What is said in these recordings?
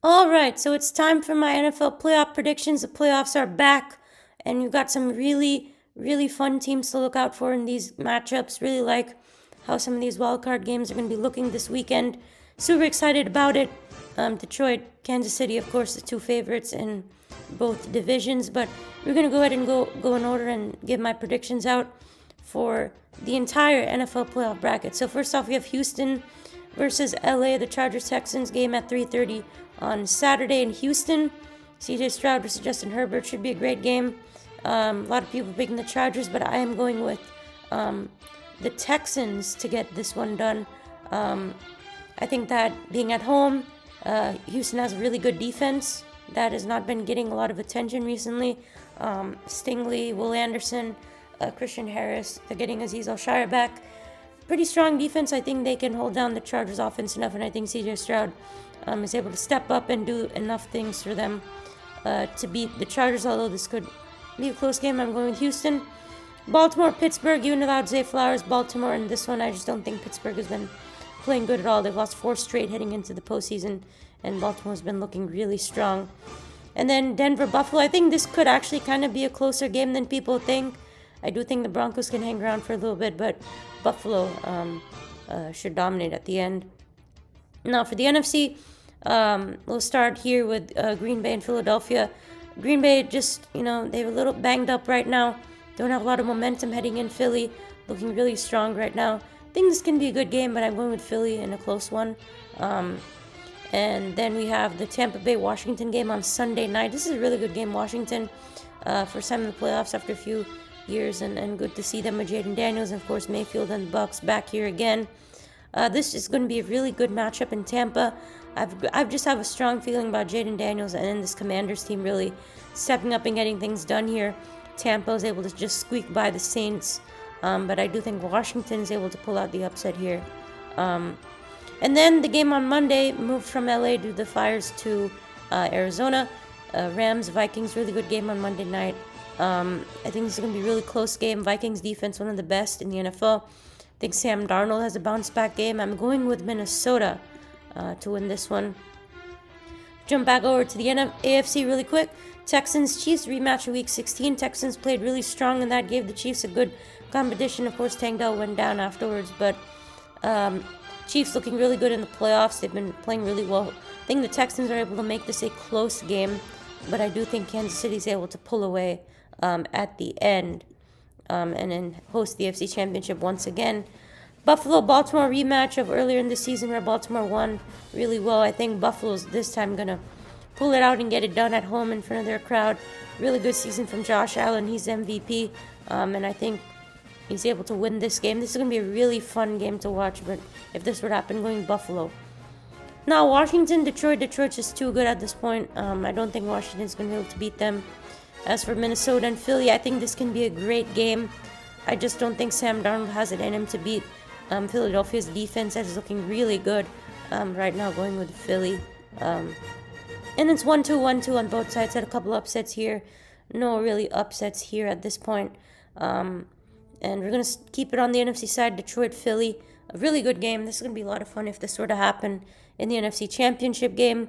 All right, so it's time for my NFL playoff predictions. The playoffs are back, and you've got some really, really fun teams to look out for in these matchups. Really like how some of these wildcard games are going to be looking this weekend. Super excited about it. Detroit, Kansas City, of course, the two favorites in both divisions. But we're going to go ahead and go in order and give my predictions out for the entire NFL playoff bracket. So first off, we have Houston versus LA, the Chargers Texans game at 3:30 on Saturday in Houston. CJ Stroud versus Justin Herbert should be a great game. A lot of people picking the Chargers, but I am going with the Texans to get this one done. I think that being at home, Houston has a really good defense that has not been getting a lot of attention recently. Stingley, Will Anderson, Christian Harris, they're getting Aziz Al-Shire back. Pretty strong defense. I think they can hold down the Chargers offense enough, and I think CJ Stroud is able to step up and do enough things for them to beat the Chargers, although this could be a close game. I'm going with Houston. Baltimore, Pittsburgh, even without Zay Flowers, Baltimore in this one, I just don't think Pittsburgh has been playing good at all. They've lost 4 straight heading into the postseason, and Baltimore's been looking really strong. And then Denver, Buffalo, I think this could actually kind of be a closer game than people think. I do think the Broncos can hang around for a little bit, but Buffalo should dominate at the end. Now for the NFC, we'll start here with Green Bay and Philadelphia. Green Bay just, they're a little banged up right now. Don't have a lot of momentum heading in. Philly looking really strong right now. I think this can be a good game, but I'm going with Philly in a close one. And then we have the Tampa Bay Washington game on Sunday night. This is a really good game. Washington, first time in the playoffs after a few years, and good to see them with Jaden Daniels, and of course Mayfield and the Bucks back here again. This is going to be a really good matchup in Tampa. I just have a strong feeling about Jaden Daniels and this Commanders team really stepping up and getting things done here. Tampa is able to just squeak by the Saints, but I do think Washington is able to pull out the upset here. And then the game on Monday moved from LA due to the fires to Arizona. Rams, Vikings, really good game on Monday night. I think this is going to be a really close game. Vikings defense, one of the best in the NFL. I think Sam Darnold has a bounce back game. I'm going with Minnesota to win this one. Jump back over to the AFC really quick. Texans, Chiefs rematch of Week 16. Texans played really strong, and that gave the Chiefs a good competition. Of course, Tank Dell went down afterwards, but Chiefs looking really good in the playoffs. They've been playing really well. I think the Texans are able to make this a close game, but I do think Kansas City is able to pull away at the end and then host the AFC Championship once again. Buffalo-Baltimore rematch of earlier in the season where Baltimore won really well. I think Buffalo's this time going to pull it out and get it done at home in front of their crowd. Really good season from Josh Allen. He's MVP, and I think he's able to win this game. This is going to be a really fun game to watch, but if this would happen, going Buffalo. Now, Washington, Detroit's just too good at this point. I don't think Washington's going to be able to beat them. As for Minnesota and Philly, I think this can be a great game. I just don't think Sam Darnold has it in him to beat Philadelphia's defense that is looking really good right now, going with Philly. And it's 1-2, 1-2 on both sides. Had a couple upsets here. No really upsets here at this point. And we're going to keep it on the NFC side. Detroit, Philly, a really good game. This is going to be a lot of fun if this were to happen in the NFC Championship game.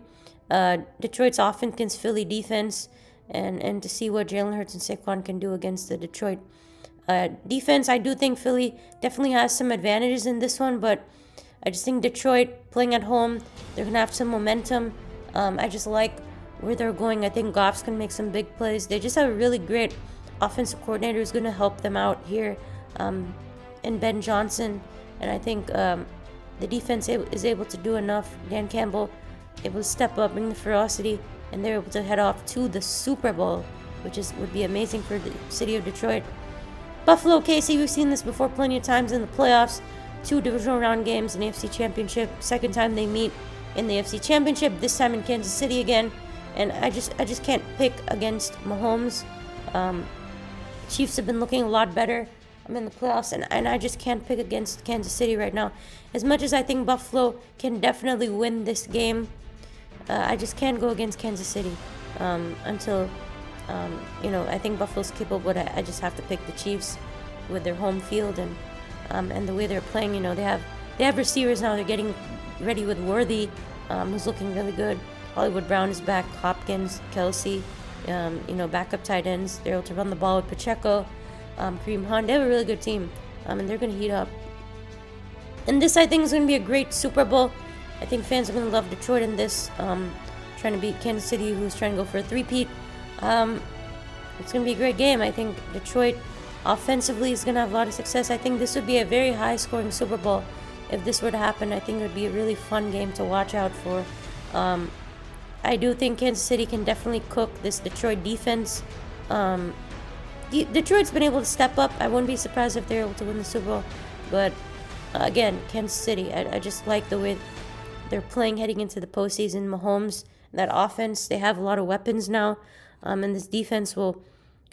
Detroit's offense against Philly defense. And to see what Jalen Hurts and Saquon can do against the Detroit defense. I do think Philly definitely has some advantages in this one, but I just think Detroit playing at home, they're going to have some momentum. I just like where they're going. I think Goff's going to make some big plays. They just have a really great offensive coordinator who's going to help them out here in Ben Johnson. And I think the defense is able to do enough. Dan Campbell able to step up, bring the ferocity, and they're able to head off to the Super Bowl, which would be amazing for the city of Detroit. Buffalo, KC, we've seen this before plenty of times in the playoffs. 2 divisional round games in the AFC Championship. Second time they meet in the AFC Championship, this time in Kansas City again. And I just can't pick against Mahomes. Chiefs have been looking a lot better in the playoffs, and I just can't pick against Kansas City right now. As much as I think Buffalo can definitely win this game, I just can't go against Kansas City until, I think Buffalo's capable, but I just have to pick the Chiefs with their home field and the way they're playing. They have receivers now. They're getting ready with Worthy, who's looking really good. Hollywood Brown is back. Hopkins, Kelsey, backup tight ends. They're able to run the ball with Pacheco, Kareem Hunt. They have a really good team, and they're going to heat up. And this, I think, is going to be a great Super Bowl. I think fans are going to love Detroit in this, trying to beat Kansas City, who's trying to go for a three-peat. It's going to be a great game. I think Detroit offensively is going to have a lot of success. I think this would be a very high-scoring Super Bowl if this were to happen. I think it would be a really fun game to watch out for. I do think Kansas City can definitely cook this Detroit defense. Detroit's been able to step up. I wouldn't be surprised if they're able to win the Super Bowl. But again, Kansas City, I just like the way they're playing heading into the postseason. Mahomes, that offense, they have a lot of weapons now. And this defense will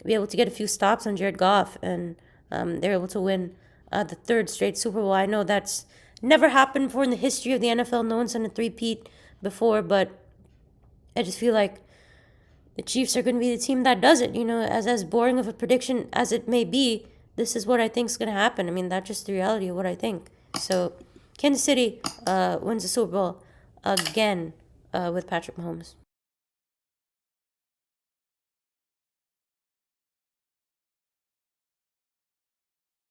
be able to get a few stops on Jared Goff. And they're able to win the third straight Super Bowl. I know that's never happened before in the history of the NFL. No one's done a three-peat before, but I just feel like the Chiefs are going to be the team that does it. As boring of a prediction as it may be, this is what I think is going to happen. I mean, that's just the reality of what I think. So, Kansas City wins the Super Bowl again with Patrick Mahomes.